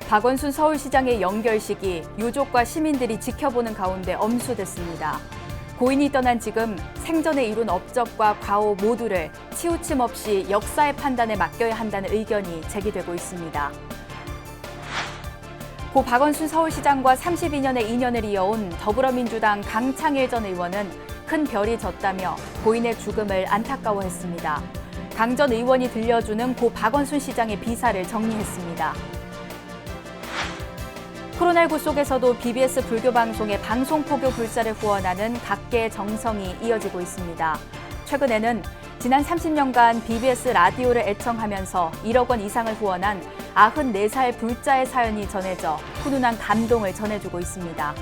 박원순 서울시장의 연결식이 유족과 시민들이 지켜보는 가운데 엄수됐습니다. 고인이 떠난 지금 생전에 이룬 업적과 과오 모두를 치우침 없이 역사의 판단에 맡겨야 한다는 의견이 제기되고 있습니다. 고 박원순 서울시장과 32년의 인연을 이어온 더불어민주당 강창일 전 의원은 큰 별이 졌다며 고인의 죽음을 안타까워했습니다. 강 전 의원이 들려주는 고 박원순 시장의 비사를 정리했습니다. 코로나19 속에서도 BBS 불교방송의 방송포교 불사를 후원하는 각계의 정성이 이어지고 있습니다. 최근에는 지난 30년간 BBS 라디오를 애청하면서 1억 원 이상을 후원한 94살 불자의 사연이 전해져 훈훈한 감동을 전해주고 있습니다.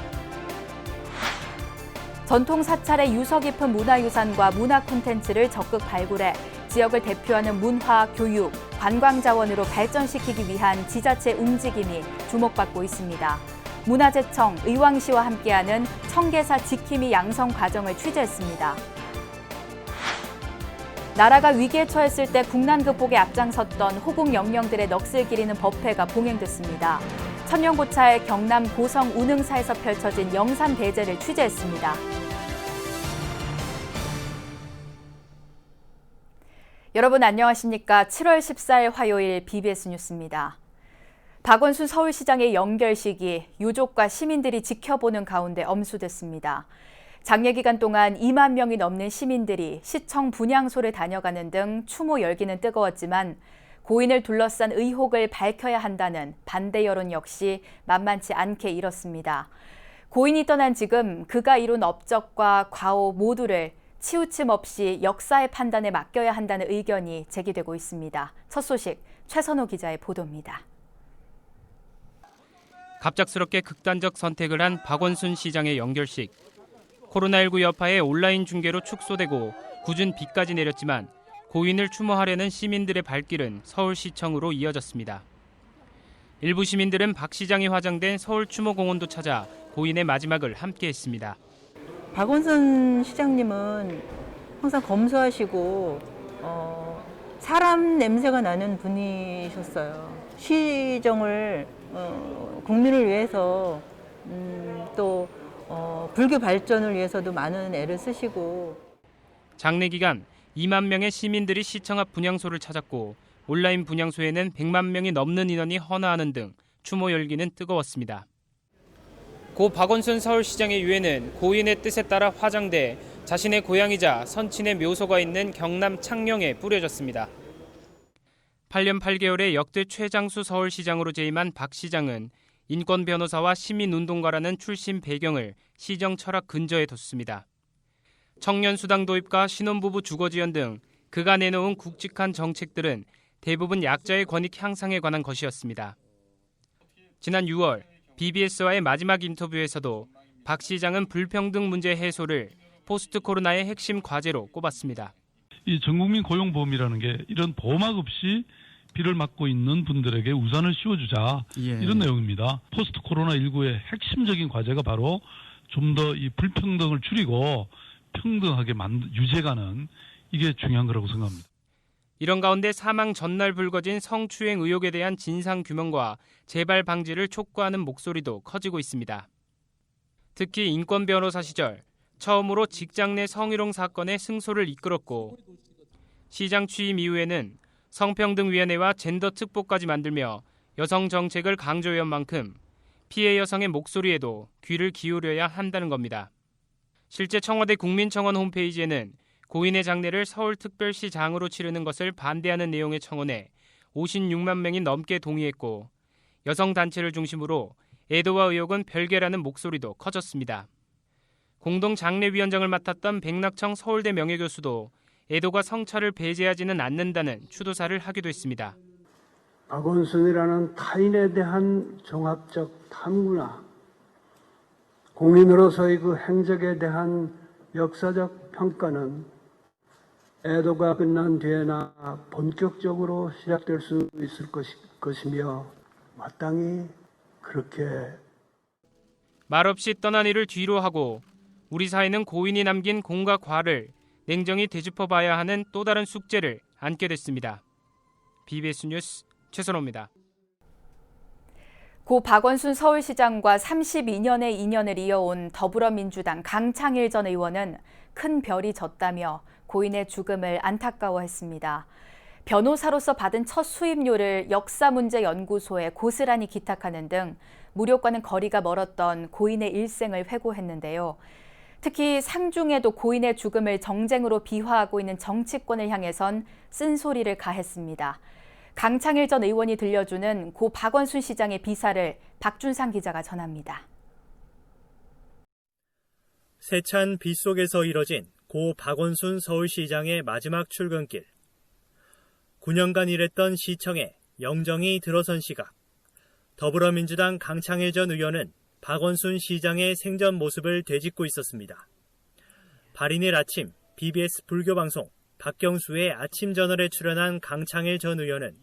전통 사찰의 유서 깊은 문화유산과 문화 콘텐츠를 적극 발굴해 지역을 대표하는 문화, 교육, 관광 자원으로 발전시키기 위한 지자체 움직임이 주목받고 있습니다. 문화재청, 의왕시와 함께하는 청계사 지킴이 양성 과정을 취재했습니다. 나라가 위기에 처했을 때 국난 극복에 앞장섰던 호국 영령들의 넋을 기리는 법회가 봉행됐습니다. 천년고차의 경남 고성 운흥사에서 펼쳐진 영산 대제를 취재했습니다. 여러분 안녕하십니까? 7월 14일 화요일 BBS 뉴스입니다. 박원순 서울시장의 연결식이 유족과 시민들이 지켜보는 가운데 엄수됐습니다. 장례 기간 동안 2만 명이 넘는 시민들이 시청 분향소를 다녀가는 등 추모 열기는 뜨거웠지만 고인을 둘러싼 의혹을 밝혀야 한다는 반대 여론 역시 만만치 않게 일었습니다. 고인이 떠난 지금 그가 이룬 업적과 과오 모두를 치우침 없이 역사의 판단에 맡겨야 한다는 의견이 제기되고 있습니다. 첫 소식 최선호 기자의 보도입니다. 갑작스럽게 극단적 선택을 한 박원순 시장의 연결식. 코로나19 여파에 온라인 중계로 축소되고 굳은 비까지 내렸지만 고인을 추모하려는 시민들의 발길은 서울시청으로 이어졌습니다. 일부 시민들은 박 시장이 화장된 서울추모공원도 찾아 고인의 마지막을 함께했습니다. 박원순 시장님은 항상 검소하시고 사람 냄새가 나는 분이셨어요. 시정을 국민을 위해서 또 불교 발전을 위해서도 많은 애를 쓰시고 장례 기간 2만 명의 시민들이 시청 앞 분향소를 찾았고 온라인 분향소에는 100만 명이 넘는 인원이 헌화하는 등 추모 열기는 뜨거웠습니다. 고 박원순 서울시장의 유해는 고인의 뜻에 따라 화장돼 자신의 고향이자 선친의 묘소가 있는 경남 창녕에 뿌려졌습니다. 8년 8개월의 역대 최장수 서울시장으로 재임한 박 시장은 인권 변호사와 시민운동가라는 출신 배경을 시정 철학 근저에 뒀습니다. 청년수당 도입과 신혼부부 주거 지원 등 그가 내놓은 굵직한 정책들은 대부분 약자의 권익 향상에 관한 것이었습니다. 지난 6월 BBS와의 마지막 인터뷰에서도 박 시장은 불평등 문제 해소를 포스트 코로나의 핵심 과제로 꼽았습니다. 이 전국민 고용보험이라는 게 이런 보호막 없이 비를 맞고 있는 분들에게 우산을 씌워주자 이런 내용입니다. 포스트 코로나19의 핵심적인 과제가 바로 좀 더 이 불평등을 줄이고 평등하게 유지해가는 이게 중요한 거라고 생각합니다. 이런 가운데 사망 전날 불거진 성추행 의혹에 대한 진상 규명과 재발 방지를 촉구하는 목소리도 커지고 있습니다. 특히 인권 변호사 시절 처음으로 직장 내 성희롱 사건의 승소를 이끌었고 시장 취임 이후에는 성평등위원회와 젠더 특보까지 만들며 여성 정책을 강조해온 만큼 피해 여성의 목소리에도 귀를 기울여야 한다는 겁니다. 실제 청와대 국민청원 홈페이지에는 고인의 장례를 서울특별시장으로 치르는 것을 반대하는 내용의 청원에 56만 명이 넘게 동의했고 여성단체를 중심으로 애도와 의혹은 별개라는 목소리도 커졌습니다. 공동장례위원장을 맡았던 백낙청 서울대 명예교수도 애도가 성찰을 배제하지는 않는다는 추도사를 하기도 했습니다. 박원순이라는 타인에 대한 종합적 탐구나 공인으로서의 그 행적에 대한 역사적 평가는 애도가 끝난 뒤에나 본격적으로 시작될 수 있을 것이며 마땅히 그렇게 말없이 떠난 이를 뒤로 하고 우리 사회는 고인이 남긴 공과 과를 냉정히 되짚어봐야 하는 또 다른 숙제를 안게 됐습니다. BBS 뉴스 최선호입니다. 고 박원순 서울시장과 32년의 인연을 이어온 더불어민주당 강창일 전 의원은 큰 별이 졌다며 고인의 죽음을 안타까워했습니다. 변호사로서 받은 첫 수임료를 역사문제연구소에 고스란히 기탁하는 등 무료과는 거리가 멀었던 고인의 일생을 회고했는데요. 특히 상중에도 고인의 죽음을 정쟁으로 비화하고 있는 정치권을 향해선 쓴소리를 가했습니다. 강창일 전 의원이 들려주는 고 박원순 시장의 비사를 박준상 기자가 전합니다. 세찬 빗속에서 이뤄진 고 박원순 서울시장의 마지막 출근길. 9년간 일했던 시청에 영정이 들어선 시각. 더불어민주당 강창일 전 의원은 박원순 시장의 생전 모습을 되짚고 있었습니다. 발인일 아침 BBS 불교방송 박경수의 아침저널에 출연한 강창일 전 의원은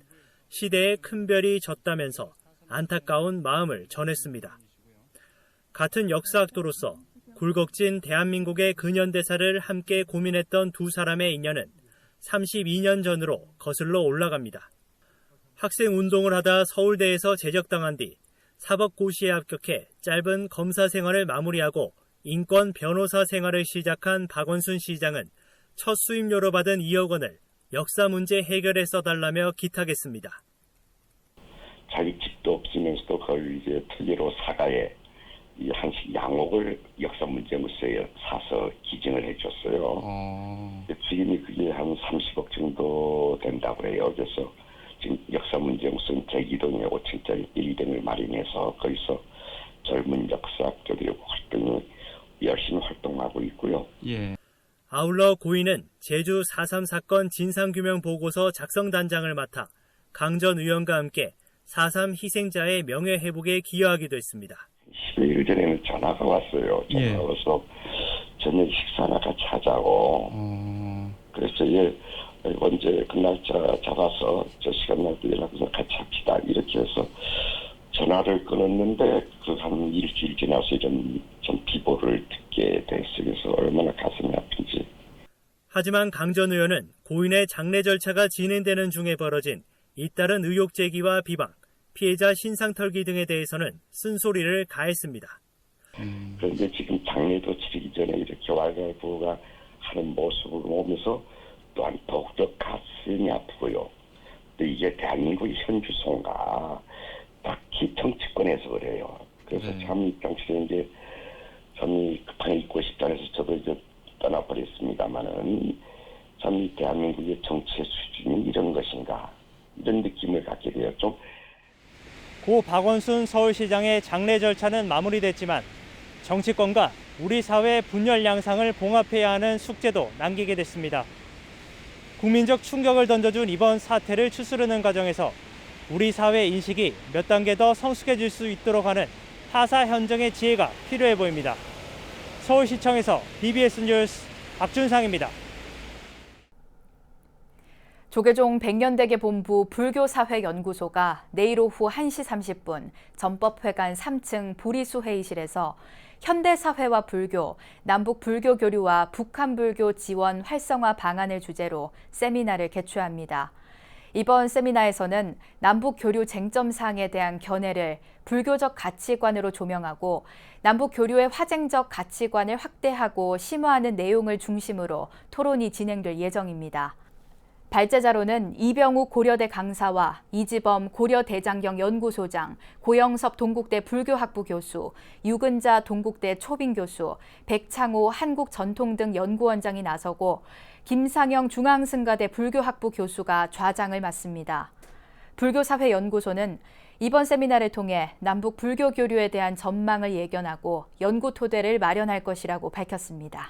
시대에 큰 별이 졌다면서 안타까운 마음을 전했습니다. 같은 역사학도로서 굴곡진 대한민국의 근현대사를 함께 고민했던 두 사람의 인연은 32년 전으로 거슬러 올라갑니다. 학생 운동을 하다 서울대에서 제적당한 뒤 사법고시에 합격해 짧은 검사 생활을 마무리하고 인권 변호사 생활을 시작한 박원순 시장은 첫 수임료로 받은 2억 원을 역사 문제 해결에 써달라며 기탁했습니다. 자기 집도 없으면서도 그걸 이제 특례로 사가에 이 한씩 양옥을 역사문제무소에 사서 기증을 해줬어요. 지금이 그게 한 30억 정도 된다고 해요. 그래서 지금 역사문제무소는 대기동에 5층짜리 빌딩을 마련해서 거기서 젊은 역사학들이 열심히 활동하고 있고요. 예. 아울러 고인은 제주 4.3 사건 진상규명보고서 작성단장을 맡아 강 전 의원과 함께 4.3 희생자의 명예회복에 기여하기도 했습니다. 10일 전에는 전화가 왔어요. 전화가 와서 저녁 식사나 같이 하자고. 그래서 언제 그 날짜 잡아서 저 시간날 연락해서 같이 합시다. 이렇게 해서 전화를 끊었는데 그 한 일주일 지나서 좀 비보를 듣게 됐어요. 그래서 얼마나 가슴이 아픈지. 하지만 강 전 의원은 고인의 장례 절차가 진행되는 중에 벌어진 잇따른 의혹 제기와 비방, 피해자 신상 털기 등에 대해서는 쓴소리를 가했습니다. 그런데 지금 장례도 치르기 전에 이렇게 왈가왈부가 하는 모습을 보면서 또한 더욱더 가슴이 아프고요. 또 이게 대한민국의 현주소인가 딱히 정치권에서 그래요. 그래서 참 당시에 이제 참 급하게 잊고 싶다 해서 저도 이제 떠나버렸습니다만은 참 대한민국의 정치의 수준이 이런 것인가 이런 느낌을 갖게 돼요. 좀 고 박원순 서울시장의 장례 절차는 마무리됐지만 정치권과 우리 사회의 분열 양상을 봉합해야 하는 숙제도 남기게 됐습니다. 국민적 충격을 던져준 이번 사태를 추스르는 과정에서 우리 사회 인식이 몇 단계 더 성숙해질 수 있도록 하는 타사 현정의 지혜가 필요해 보입니다. 서울시청에서 BBS 뉴스 박준상입니다. 조계종 백년대계 본부 불교사회연구소가 내일 오후 1시 30분 전법회관 3층 불이수 회의실에서 현대사회와 불교, 남북 불교 교류와 북한 불교 지원 활성화 방안을 주제로 세미나를 개최합니다. 이번 세미나에서는 남북 교류 쟁점 사항에 대한 견해를 불교적 가치관으로 조명하고 남북 교류의 화쟁적 가치관을 확대하고 심화하는 내용을 중심으로 토론이 진행될 예정입니다. 발제자로는 이병욱 고려대 강사와 이지범 고려대장경 연구소장, 고영섭 동국대 불교학부 교수, 유근자 동국대 초빙 교수, 백창호 한국전통등 연구원장이 나서고 김상영 중앙승가대 불교학부 교수가 좌장을 맡습니다. 불교사회연구소는 이번 세미나를 통해 남북 불교 교류에 대한 전망을 예견하고 연구 토대를 마련할 것이라고 밝혔습니다.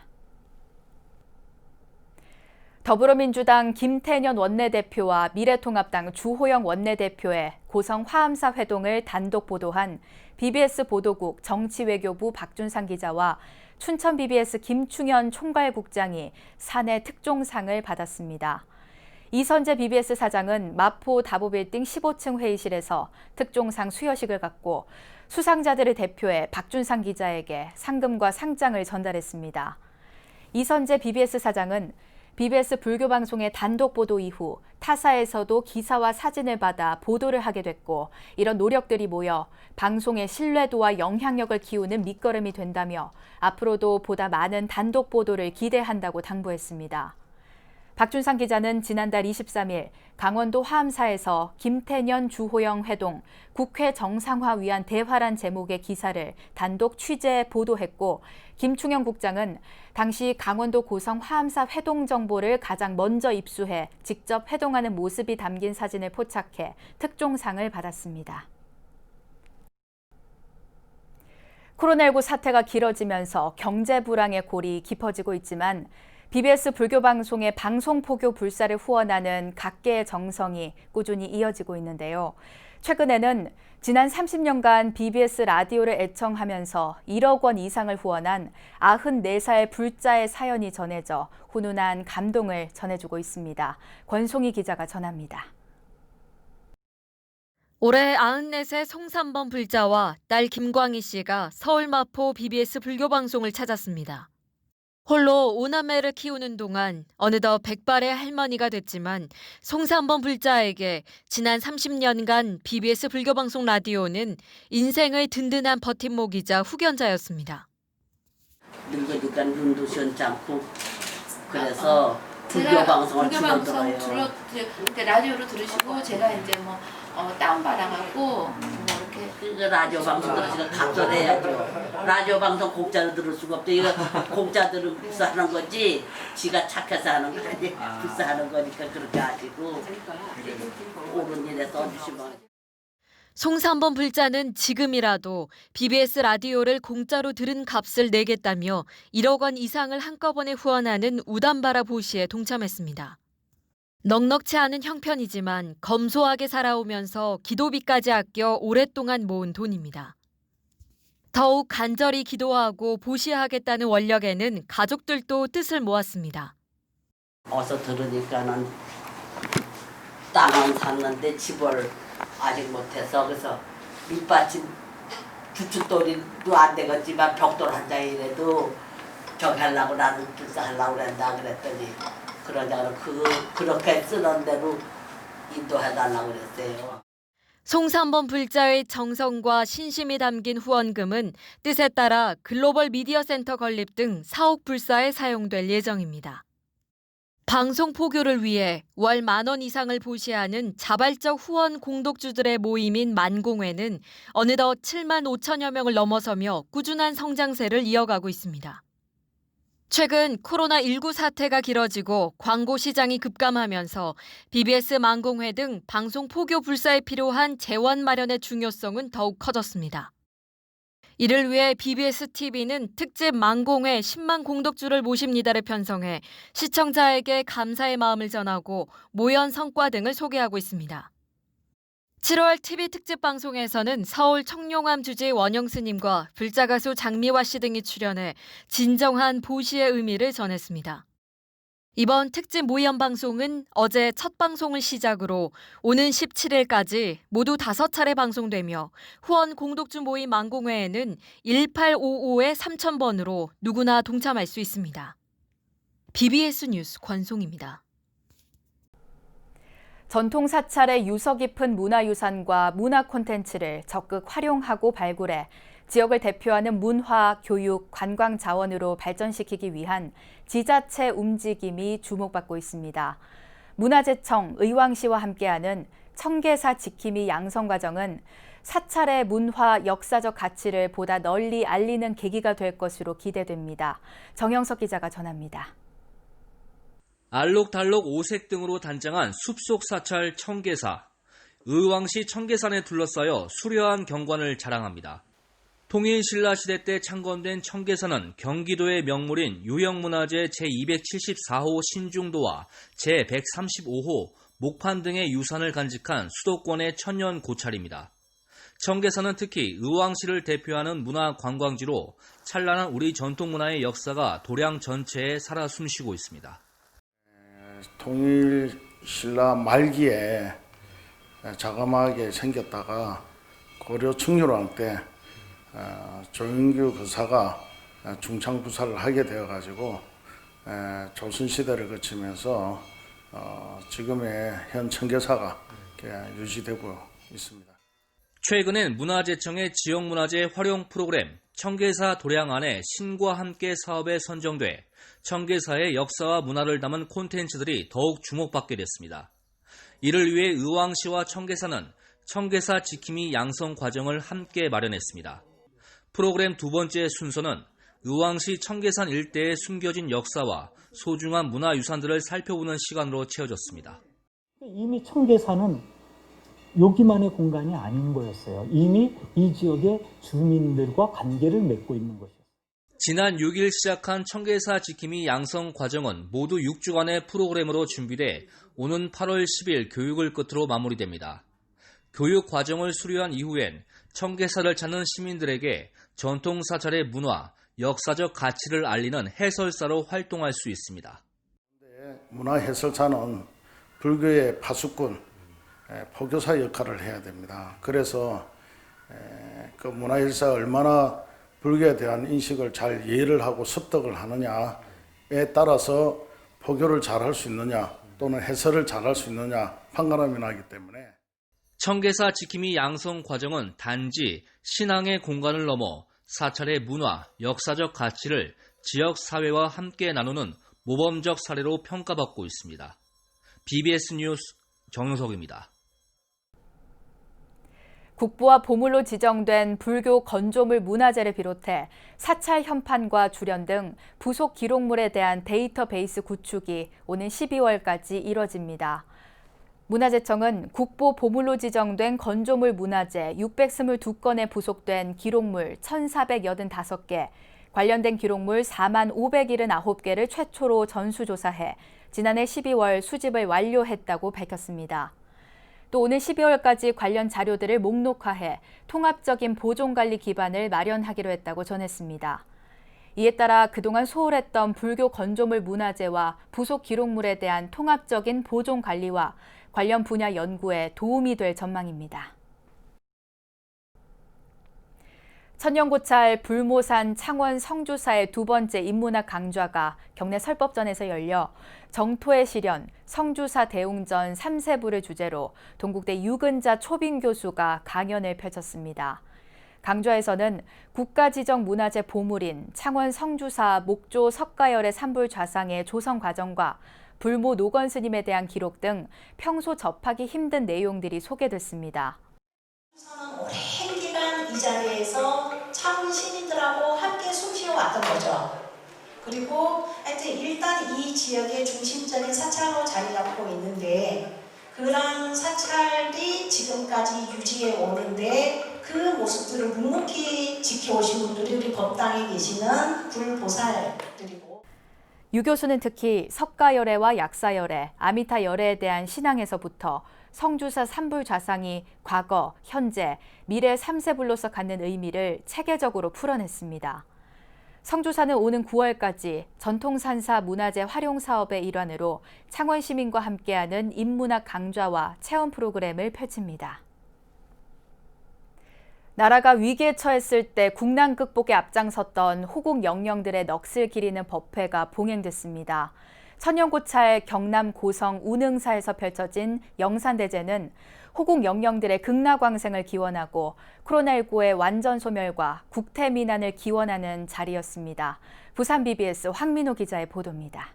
더불어민주당 김태년 원내대표와 미래통합당 주호영 원내대표의 고성 화암사 회동을 단독 보도한 BBS 보도국 정치외교부 박준상 기자와 춘천 BBS 김충현 총괄국장이 사내 특종상을 받았습니다. 이선재 BBS 사장은 마포 다보빌딩 15층 회의실에서 특종상 수여식을 갖고 수상자들을 대표해 박준상 기자에게 상금과 상장을 전달했습니다. 이선재 BBS 사장은 BBS 불교방송의 단독 보도 이후 타사에서도 기사와 사진을 받아 보도를 하게 됐고 이런 노력들이 모여 방송의 신뢰도와 영향력을 키우는 밑거름이 된다며 앞으로도 보다 많은 단독 보도를 기대한다고 당부했습니다. 박준상 기자는 지난달 23일 강원도 화암사에서 김태년 주호영 회동 국회 정상화 위한 대화란 제목의 기사를 단독 취재 보도했고 김충영 국장은 당시 강원도 고성 화암사 회동 정보를 가장 먼저 입수해 직접 회동하는 모습이 담긴 사진을 포착해 특종상을 받았습니다. 코로나19 사태가 길어지면서 경제 불황의 골이 깊어지고 있지만 BBS 불교방송의 방송 포교 불사를 후원하는 각계의 정성이 꾸준히 이어지고 있는데요. 최근에는 지난 30년간 BBS 라디오를 애청하면서 1억 원 이상을 후원한 94살 불자의 사연이 전해져 훈훈한 감동을 전해주고 있습니다. 권송희 기자가 전합니다. 올해 94세 송삼번 불자와 딸 김광희 씨가 서울 마포 BBS 불교방송을 찾았습니다. 홀로 5남매를 키우는 동안 어느덧 백발의 할머니가 됐지만 송삼번 불자에게 지난 30년간 BBS 불교방송 라디오는 인생의 든든한 버팀목이자 후견자였습니다. 늙으니까 눈도 시원치 않고 그래서 불교방송을 주로 들어요. 라디오로 들으시고 제가 이제 뭐 다운받아갖고 이렇게 라디오 방송 들으시면 각설해야죠. 라디오 방송 공짜로 들을 수가 없죠. 이거 공짜 들으면 불사하는 거지 지가 착해서 하는 거 아니에요. 불사하는 거니까 그렇게 하시고 옳은 일에 써주시면. 송삼번 불자는 지금이라도 BBS 라디오를 공짜로 들은 값을 내겠다며 1억 원 이상을 한꺼번에 후원하는 우담바라 보시에 동참했습니다. 넉넉치 않은 형편이지만 검소하게 살아오면서 기도비까지 아껴 오랫동안 모은 돈입니다. 더욱 간절히 기도하고 보시하겠다는 원력에는 가족들도 뜻을 모았습니다. 어서 들으니까는 땅은 샀는데 집을 아직 못해서 그래서 밑받침 주춧돌이도 안 되겠지만 벽돌 한 장이라도 저기 하려고 나는 불사하려고 그런다 그랬더니 그러자 그렇게 쓰는 대로 인도해달라고 그랬어요. 송삼번 불자의 정성과 신심이 담긴 후원금은 뜻에 따라 글로벌 미디어 센터 건립 등 사옥 불사에 사용될 예정입니다. 방송 포교를 위해 월 10,000원 이상을 보시하는 자발적 후원 공덕주들의 모임인 만공회는 어느덧 7만 5천여 명을 넘어서며 꾸준한 성장세를 이어가고 있습니다. 최근 코로나19 사태가 길어지고 광고 시장이 급감하면서 BBS 만공회 등 방송 포교 불사에 필요한 재원 마련의 중요성은 더욱 커졌습니다. 이를 위해 BBS TV는 특집 만공회 10만 공덕주를 모십니다를 편성해 시청자에게 감사의 마음을 전하고 모연 성과 등을 소개하고 있습니다. 7월 TV 특집 방송에서는 서울 청룡암 주지 원영 스님과 불자 가수 장미화 씨 등이 출연해 진정한 보시의 의미를 전했습니다. 이번 특집 모연 방송은 어제 첫 방송을 시작으로 오는 17일까지 모두 5차례 방송되며 후원 공덕주 모임 만공회에는 1855-3000번으로 누구나 동참할 수 있습니다. BBS 뉴스 권송입니다. 전통 사찰의 유서 깊은 문화유산과 문화 콘텐츠를 적극 활용하고 발굴해 지역을 대표하는 문화, 교육, 관광 자원으로 발전시키기 위한 지자체 움직임이 주목받고 있습니다. 문화재청, 의왕시와 함께하는 청계사 지킴이 양성 과정은 사찰의 문화, 역사적 가치를 보다 널리 알리는 계기가 될 것으로 기대됩니다. 정영석 기자가 전합니다. 알록달록 오색 등으로 단장한 숲속 사찰 청계사. 의왕시 청계산에 둘러싸여 수려한 경관을 자랑합니다. 통일신라시대 때 창건된 청계산은 경기도의 명물인 유형문화재 제274호 신중도와 제135호 목판 등의 유산을 간직한 수도권의 천년 고찰입니다. 청계산은 특히 의왕시를 대표하는 문화 관광지로 찬란한 우리 전통문화의 역사가 도량 전체에 살아 숨쉬고 있습니다. 통일신라 말기에 자그마하게 생겼다가 고려 충렬왕 때 조윤규 거사가 중창부사를 하게 되어가지고 조선시대를 거치면서 지금의 현 청계사가 유지되고 있습니다. 최근엔 문화재청의 지역문화재 활용 프로그램 청계사 도량안의 신과 함께 사업에 선정돼 청계사의 역사와 문화를 담은 콘텐츠들이 더욱 주목받게 됐습니다. 이를 위해 의왕시와 청계사는 청계사 지킴이 양성 과정을 함께 마련했습니다. 프로그램 두 번째 순서는 의왕시 청계산 일대에 숨겨진 역사와 소중한 문화유산들을 살펴보는 시간으로 채워졌습니다. 이미 청계산은 여기만의 공간이 아닌 거였어요. 이미 이 지역의 주민들과 관계를 맺고 있는 것이었어요. 지난 6일 시작한 청계사 지킴이 양성 과정은 모두 6주간의 프로그램으로 준비돼 오는 8월 10일 교육을 끝으로 마무리됩니다. 교육 과정을 수료한 이후엔 청계사를 찾는 시민들에게 전통 사찰의 문화, 역사적 가치를 알리는 해설사로 활동할 수 있습니다. 문화해설사는 불교의 파수꾼, 포교사 역할을 해야 됩니다. 그래서 그 문화해설사가 얼마나 불교에 대한 인식을 잘 이해를 하고 습득을 하느냐에 따라서 포교를 잘할 수 있느냐 또는 해설을 잘할 수 있느냐 판가름이 나기 때문에 청계사 지킴이 양성 과정은 단지 신앙의 공간을 넘어 사찰의 문화, 역사적 가치를 지역 사회와 함께 나누는 모범적 사례로 평가받고 있습니다. BBS 뉴스 정영석입니다. 국보와 보물로 지정된 불교 건조물 문화재를 비롯해 사찰 현판과 주련 등 부속 기록물에 대한 데이터베이스 구축이 오는 12월까지 이뤄집니다. 문화재청은 국보 보물로 지정된 건조물 문화재 622건에 부속된 기록물 1,485개, 관련된 기록물 45,579개를 최초로 전수조사해 지난해 12월 수집을 완료했다고 밝혔습니다. 또 오는 12월까지 관련 자료들을 목록화해 통합적인 보존관리 기반을 마련하기로 했다고 전했습니다. 이에 따라 그동안 소홀했던 불교 건조물 문화재와 부속 기록물에 대한 통합적인 보존관리와 관련 분야 연구에 도움이 될 전망입니다. 천년고찰 불모산 창원 성주사의 두 번째 인문학 강좌가 경내 설법전에서 열려 정토의 시련, 성주사 대웅전 3세부를 주제로 동국대 유근자 초빙 교수가 강연을 펼쳤습니다. 강좌에서는 국가지정 문화재 보물인 창원 성주사 목조 석가열의 산불 좌상의 조성 과정과 불모 노건 스님에 대한 기록 등 평소 접하기 힘든 내용들이 소개됐습니다. 오랜 기간 이 자리에서 창원 시민들하고 함께 숨쉬어왔던 거죠. 그리고 하여튼 일단 이 지역의 중심적인 사찰로 자리 잡고 있는데 그런 사찰이 지금까지 유지해 오는데 그 모습들을 묵묵히 지켜오신 분들이 우리 법당에 계시는 불보살들이고 유 교수는 특히 석가열애와 약사열애, 아미타열애에 대한 신앙에서부터 성주사 산불 좌상이 과거, 현재, 미래 3세불로서 갖는 의미를 체계적으로 풀어냈습니다. 성주사는 오는 9월까지 전통산사 문화재 활용 사업의 일환으로 창원 시민과 함께하는 인문학 강좌와 체험 프로그램을 펼칩니다. 나라가 위기에 처했을 때 국난 극복에 앞장섰던 호국 영령들의 넋을 기리는 법회가 봉행됐습니다. 천년고찰 경남 고성 운흥사에서 펼쳐진 영산대제는 호국 영령들의 극락왕생을 기원하고 코로나19의 완전 소멸과 국태민안을 기원하는 자리였습니다. 부산 BBS 황민호 기자의 보도입니다.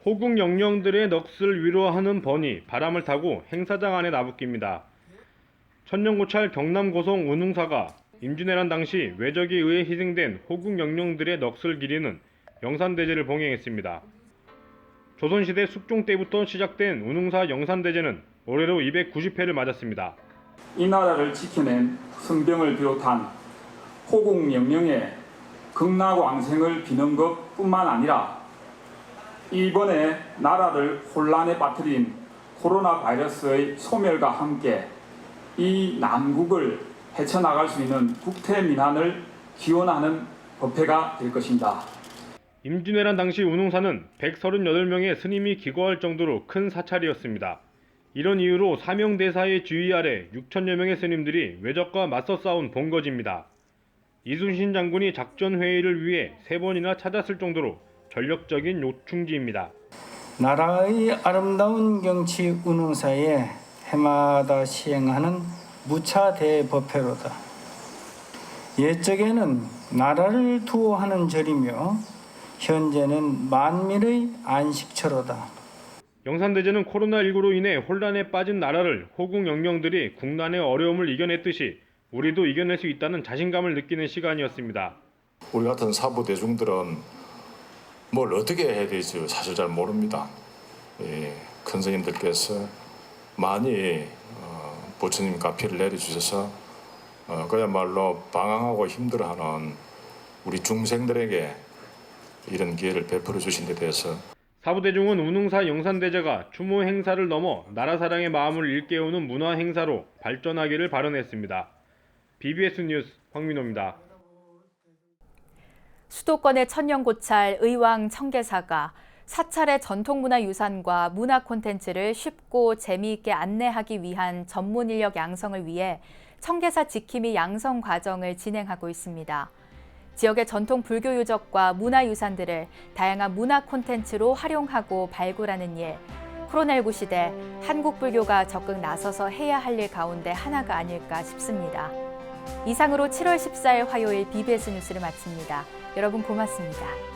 호국 영령들의 넋을 위로하는 번이 바람을 타고 행사장 안에 나부낍니다. 천년고찰 경남 고성 운흥사가 임진왜란 당시 외적에 의해 희생된 호국 영령들의 넋을 기리는 영산대제를 봉행했습니다. 조선시대 숙종 때부터 시작된 운흥사 영산대제는 올해로 290회를 맞았습니다. 이 나라를 지켜낸 성병을 비롯한 호국 영령의 극락왕생을 비는 것뿐만 아니라 이번에 나라를 혼란에 빠뜨린 코로나 바이러스의 소멸과 함께 이 난국을 헤쳐나갈 수 있는 국태민안을 기원하는 법회가 될 것입니다. 임진왜란 당시 운흥사는 138명의 스님이 기거할 정도로 큰 사찰이었습니다. 이런 이유로 사명대사의 지휘 아래 6천여 명의 스님들이 외적과 맞서 싸운 본거지입니다. 이순신 장군이 작전 회의를 위해 3번이나 찾았을 정도로 전력적인 요충지입니다. 나라의 아름다운 경치 운흥사에 해마다 시행하는 무차 대법회로다. 옛적에는 나라를 두어하는 절이며 현재는 만민의 안식처로다. 영산대제는 코로나19로 인해 혼란에 빠진 나라를 호국 영령들이 국난의 어려움을 이겨냈듯이 우리도 이겨낼 수 있다는 자신감을 느끼는 시간이었습니다. 우리 같은 사부 대중들은 뭘 어떻게 해야 될지 사실 잘 모릅니다. 큰 스님들께서 많이 부처님 가피를 내려주셔서 그야말로 방황하고 힘들어하는 우리 중생들에게 이런 기회를 베풀어 주신 데 대해서 사부대중은 운흥사 영산대제가 추모 행사를 넘어 나라 사랑의 마음을 일깨우는 문화 행사로 발전하기를 바라냈습니다. BBS 뉴스 황민호입니다. 수도권의 천년고찰 의왕 청계사가 사찰의 전통문화유산과 문화 콘텐츠를 쉽고 재미있게 안내하기 위한 전문 인력 양성을 위해 청계사 지킴이 양성 과정을 진행하고 있습니다. 지역의 전통 불교 유적과 문화유산들을 다양한 문화 콘텐츠로 활용하고 발굴하는 일, 코로나19 시대 한국 불교가 적극 나서서 해야 할 일 가운데 하나가 아닐까 싶습니다. 이상으로 7월 14일 화요일 BBS 뉴스를 마칩니다. 여러분 고맙습니다.